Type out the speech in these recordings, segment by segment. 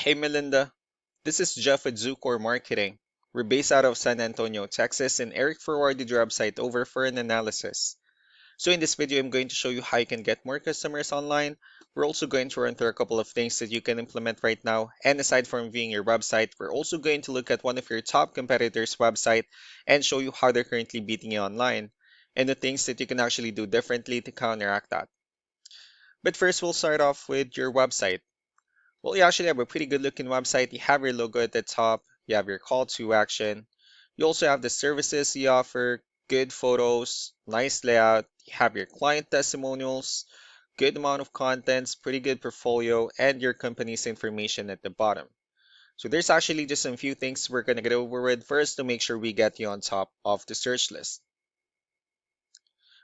Hey Melinda, this is Jeff at Zucor Marketing. We're based out of San Antonio, Texas, and Eric forwarded your website over for an analysis. So in this video, I'm going to show you how you can get more customers online. We're also going to run through a couple of things that you can implement right now. And aside from viewing your website, we're also going to look at one of your top competitors' website and show you how they're currently beating you online and the things that you can actually do differently to counteract that. But first, we'll start off with your website. Well, you actually have a pretty good looking website. You have your logo at the top, you have your call to action. You also have the services you offer, good photos, nice layout. You have your client testimonials, good amount of contents, pretty good portfolio, and your company's information at the bottom. So there's actually just some few things we're going to get over with first to make sure we get you on top of the search list.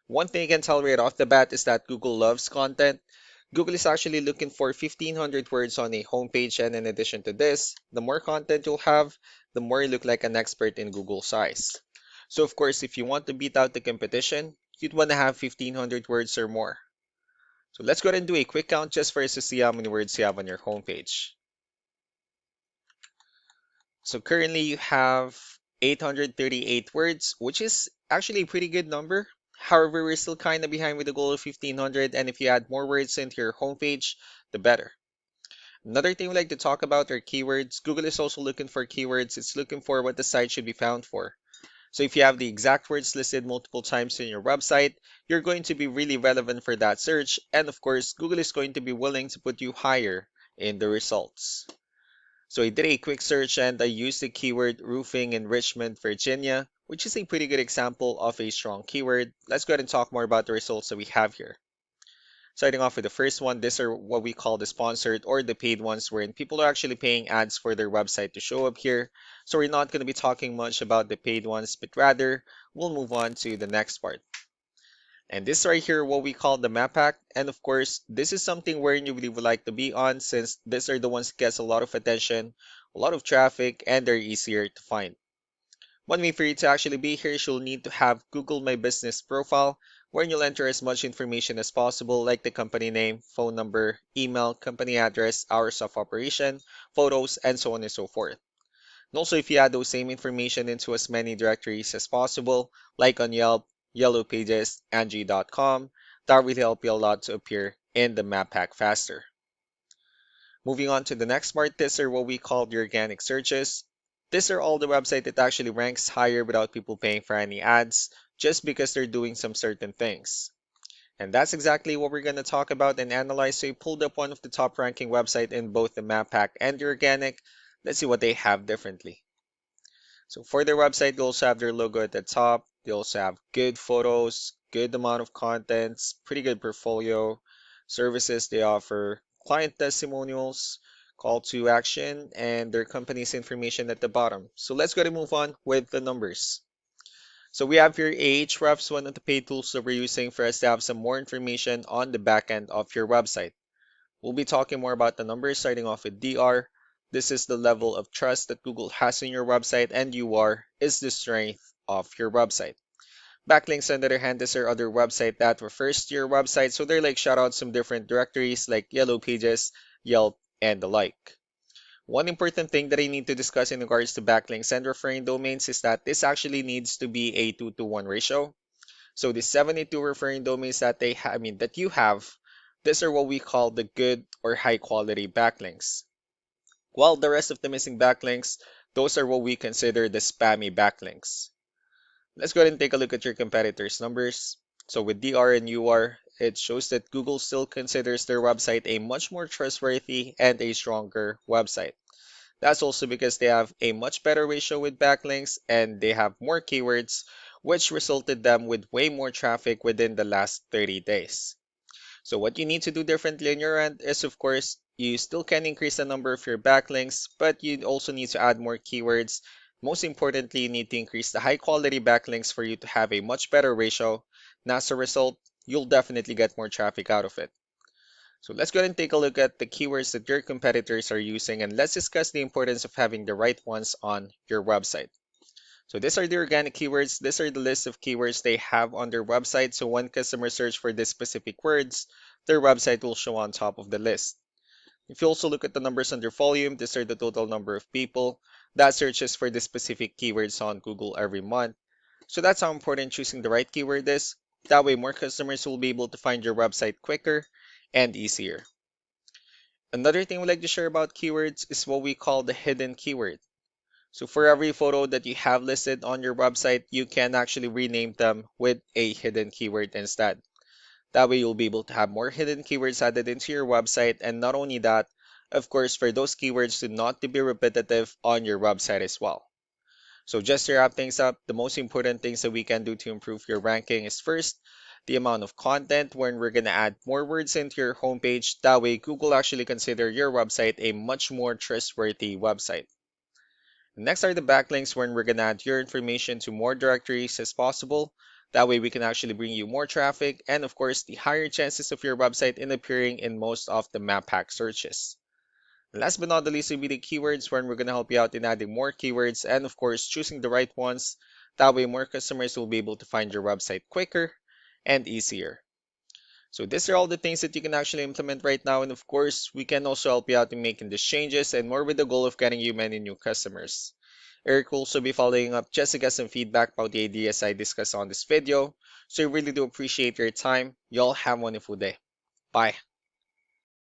One thing you can tell right off the bat is that Google loves content. Google is actually looking for 1,500 words on a homepage, and in addition to this, the more content you'll have, the more you look like an expert in Google's eyes. So of course, if you want to beat out the competition, you'd want to have 1,500 words or more. So let's go ahead and do a quick count just for us to see how many words you have on your homepage. So currently you have 838 words, which is actually a pretty good number. However, we're still kind of behind with the goal of 1,500, and if you add more words into your homepage, the better. Another thing we like to talk about are keywords. Google is also looking for keywords. It's looking for what the site should be found for. So if you have the exact words listed multiple times in your website, you're going to be really relevant for that search. And of course, Google is going to be willing to put you higher in the results. So I did a quick search and I used the keyword roofing in Richmond, Virginia, which is a pretty good example of a strong keyword. Let's go ahead and talk more about the results that we have here. Starting off with the first one, these are what we call the sponsored or the paid ones, wherein people are actually paying ads for their website to show up here. So we're not going to be talking much about the paid ones, but rather we'll move on to the next part. And this right here, what we call the map pack. And of course, this is something where you really would like to be on since these are the ones that gets a lot of attention, a lot of traffic, and they're easier to find. One way for you to actually be here is you'll need to have Google My Business profile, where you'll enter as much information as possible, like the company name, phone number, email, company address, hours of operation, photos, and so on and so forth. And also, if you add those same information into as many directories as possible, like on Yelp, Yellow Pages, Angie.com, that will help you a lot to appear in the map pack faster. Moving on to the next part, these are what we call the organic searches. These are all the website that actually ranks higher without people paying for any ads, just because they're doing some certain things. And that's exactly what we're going to talk about and analyze. So I pulled up one of the top ranking website in both the map pack and the organic. Let's see what they have differently. So for their website, they also have their logo at the top. They also have good photos, good amount of contents, pretty good portfolio, services they offer, client testimonials, call to action, and their company's information at the bottom. So let's go to move on with the numbers. So we have here Ahrefs, one of the paid tools that we're using for us to have some more information on the back end of your website. We'll be talking more about the numbers starting off with DR. This is the level of trust that Google has in your website, and UR is the strength of your website. Backlinks, on the other hand, these are other website that refers to your website, so they're like shoutouts from different directories like Yellow Pages, Yelp, and the like. One important thing that I need to discuss in regards to backlinks and referring domains is that this actually needs to be a 2-to-1 ratio. So the 72 referring domains that that you have, these are what we call the good or high quality backlinks. While the rest of the missing backlinks, those are what we consider the spammy backlinks. Let's go ahead and take a look at your competitors' numbers. So with DR and UR, it shows that Google still considers their website a much more trustworthy and a stronger website. That's also because they have a much better ratio with backlinks and they have more keywords, which resulted them with way more traffic within the last 30 days. So what you need to do differently on your end is, of course, you still can increase the number of your backlinks, but you also need to add more keywords. Most importantly, you need to increase the high quality backlinks for you to have a much better ratio. And as a result, you'll definitely get more traffic out of it. So let's go ahead and take a look at the keywords that your competitors are using, and let's discuss the importance of having the right ones on your website. So these are the organic keywords. These are the list of keywords they have on their website. So when customers search for these specific words, their website will show on top of the list. If you also look at the numbers under volume, these are the total number of people that searches for the specific keywords on Google every month. So that's how important choosing the right keyword is. That way, more customers will be able to find your website quicker and easier. Another thing we like to share about keywords is what we call the hidden keyword. So for every photo that you have listed on your website, you can actually rename them with a hidden keyword instead. That way you'll be able to have more hidden keywords added into your website. And not only that, of course, for those keywords to not to be repetitive on your website as well. So just to wrap things up, the most important things that we can do to improve your ranking is first, the amount of content when we're going to add more words into your homepage. That way Google actually consider your website a much more trustworthy website. Next are the backlinks when we're going to add your information to more directories as possible. That way we can actually bring you more traffic and of course the higher chances of your website in appearing in most of the map hack searches. Last but not the least will be the keywords when we're going to help you out in adding more keywords and of course choosing the right ones. That way more customers will be able to find your website quicker and easier. So these are all the things that you can actually implement right now, and of course we can also help you out in making these changes and more with the goal of getting you many new customers. Eric will also be following up just to get some feedback about the ideas I discussed on this video. So I really do appreciate your time. Y'all have a wonderful day. Bye.